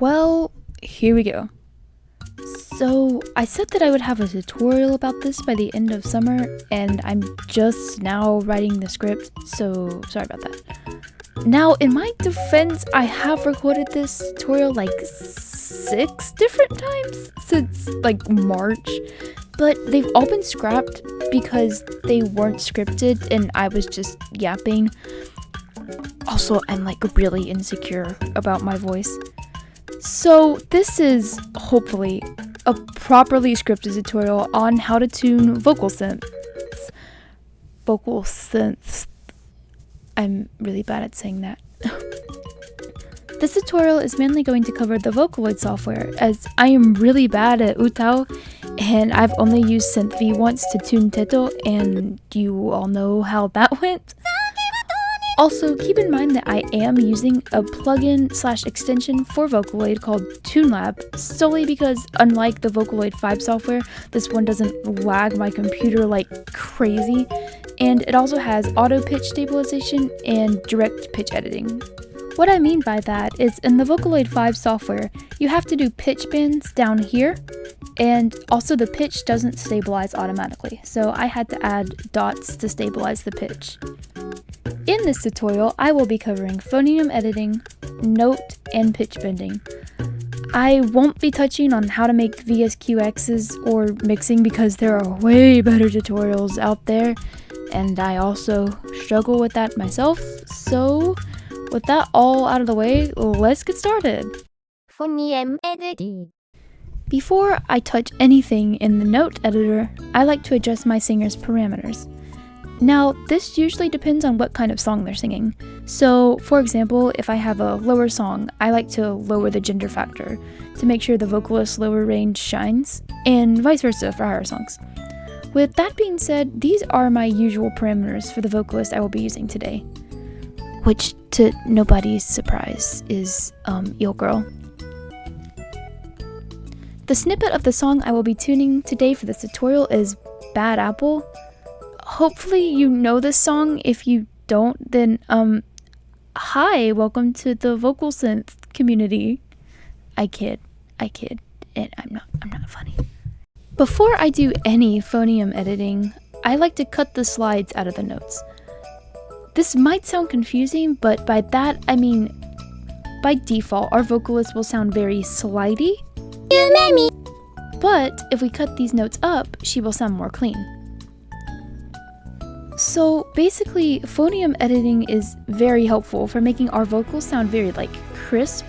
Well, here we go. So, I said that I would have a tutorial about this by the end of summer, and I'm just now writing the script, so sorry about that. Now, in my defense, I have recorded this tutorial like 6 different times since like March, but they've all been scrapped because they weren't scripted and I was just yapping. Also, I'm like really insecure about my voice. So this is hopefully a properly scripted tutorial on how to tune vocal synths. Vocal synths. I'm really bad at saying that. This tutorial is mainly going to cover the Vocaloid software, as I am really bad at Utao, and I've only used Synth V once to tune Teto, and you all know how that went. Also, keep in mind that I am using a plugin/extension for Vocaloid called TuneLab, solely because unlike the Vocaloid 5 software, this one doesn't lag my computer like crazy, and it also has auto pitch stabilization and direct pitch editing. What I mean by that is in the Vocaloid 5 software, you have to do pitch bends down here, and also the pitch doesn't stabilize automatically, so I had to add dots to stabilize the pitch. In this tutorial, I will be covering phoneme editing, note, and pitch bending. I won't be touching on how to make VSQXs or mixing because there are way better tutorials out there, and I also struggle with that myself, so with that all out of the way, let's get started! Phoneme editing. Before I touch anything in the note editor, I like to adjust my singer's parameters. Now, this usually depends on what kind of song they're singing. So, for example, if I have a lower song, I like to lower the gender factor to make sure the vocalist's lower range shines, and vice versa for higher songs. With that being said, these are my usual parameters for the vocalist I will be using today. Which, to nobody's surprise, is, Eel Girl. The snippet of the song I will be tuning today for this tutorial is Bad Apple. Hopefully you know this song. If you don't, then, hi, welcome to the vocal synth community. I kid, and I'm not funny. Before I do any phoneme editing, I like to cut the slides out of the notes. This might sound confusing, but by that I mean, by default, our vocalist will sound very slidey. But if we cut these notes up, she will sound more clean. So basically, phoneme editing is very helpful for making our vocals sound very crisp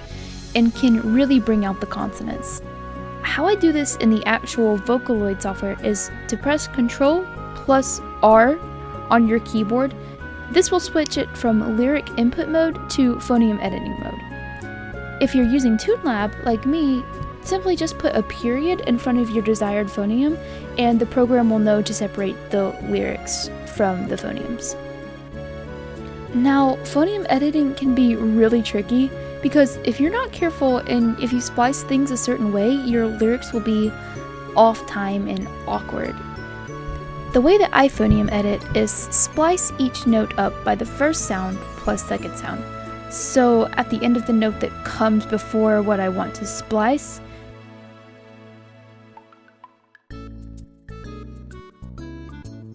and can really bring out the consonants. How I do this in the actual Vocaloid software is to press Ctrl+R on your keyboard. This will switch it from lyric input mode to phoneme editing mode. If you're using TuneLab, like me, simply just put a period in front of your desired phoneme, and the program will know to separate the lyrics from the phonemes. Now, phoneme editing can be really tricky because if you're not careful and if you splice things a certain way, your lyrics will be off time and awkward. The way that I phoneme edit is splice each note up by the first sound plus second sound. So at the end of the note that comes before what I want to splice,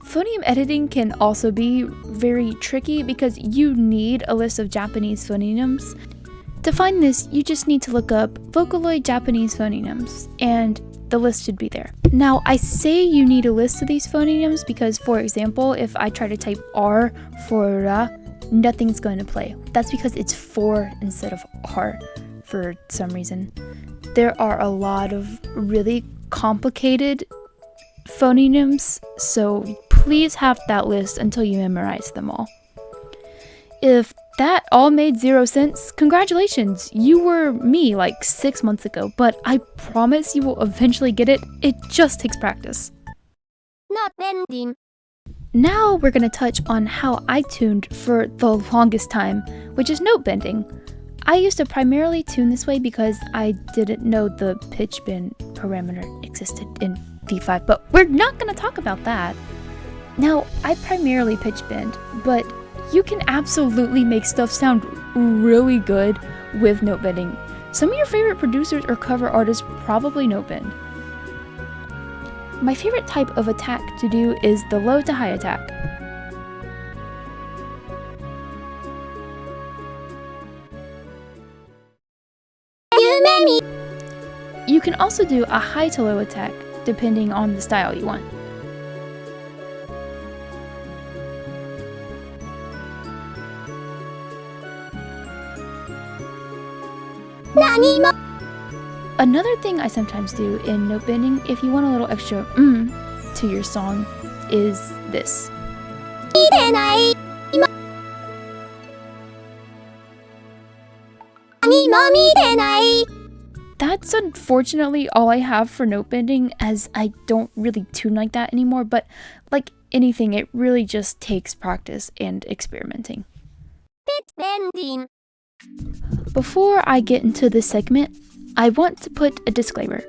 phoneme editing can also be very tricky because you need a list of Japanese phonemes. To find this, you just need to look up Vocaloid Japanese phonemes, and the list should be there. Now, I say you need a list of these phonemes because, for example, if I try to type R for ra, nothing's going to play. That's because it's 4 instead of R for some reason. There are a lot of really complicated phonemes, so please have that list until you memorize them all. If that all made 0 sense, congratulations! You were me like 6 months ago, but I promise you will eventually get it. It just takes practice. Not bending. Now we're going to touch on how I tuned for the longest time, which is note bending. I used to primarily tune this way because I didn't know the pitch bend parameter existed in V5, but we're not going to talk about that. Now, I primarily pitch bend, but you can absolutely make stuff sound really good with note bending. Some of your favorite producers or cover artists probably note bend. My favorite type of attack to do is the low to high attack. You can also do a high to low attack depending on the style you want. Another thing I sometimes do in note bending, if you want a little extra to your song, is this. That's unfortunately all I have for note bending, as I don't really tune like that anymore, but like anything, it really just takes practice and experimenting. Bending. Before I get into this segment, I want to put a disclaimer.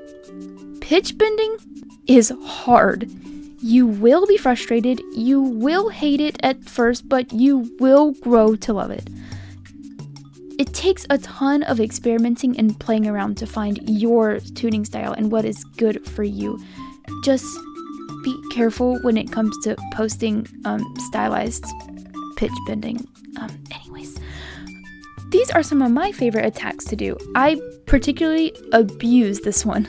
Pitch bending is hard. You will be frustrated, you will hate it at first, but you will grow to love it. It takes a ton of experimenting and playing around to find your tuning style and what is good for you. Just be careful when it comes to posting stylized pitch bending. Anyways, these are some of my favorite attacks to do. I particularly abuse this one.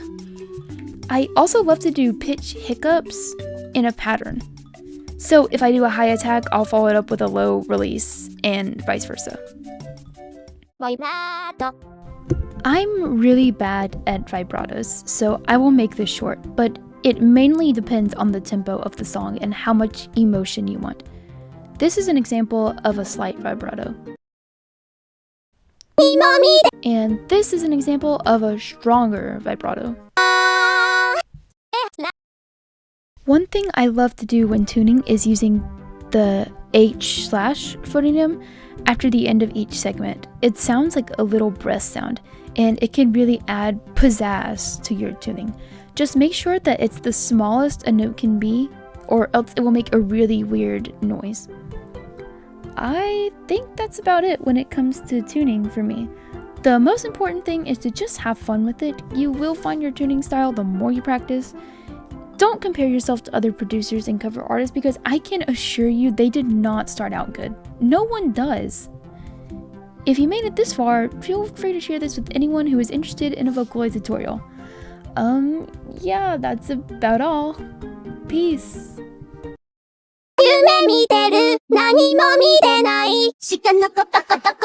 I also love to do pitch hiccups in a pattern. So if I do a high attack, I'll follow it up with a low release and vice versa. Vibrato. I'm really bad at vibratos, so I will make this short, but it mainly depends on the tempo of the song and how much emotion you want. This is an example of a slight vibrato. And this is an example of a stronger vibrato. One thing I love to do when tuning is using the AGHH phoneme after the end of each segment. It sounds like a little breath sound, and it can really add pizzazz to your tuning. Just make sure that it's the smallest a note can be, or else it will make a really weird noise. I think that's about it when it comes to tuning for me. The most important thing is to just have fun with it. You will find your tuning style the more you practice. Don't compare yourself to other producers and cover artists, because I can assure you they did not start out good. No one does. If you made it this far, feel free to share this with anyone who is interested in a Vocaloid tutorial. Yeah, that's about all. Peace. 夢見てる何も見てない鹿のことこと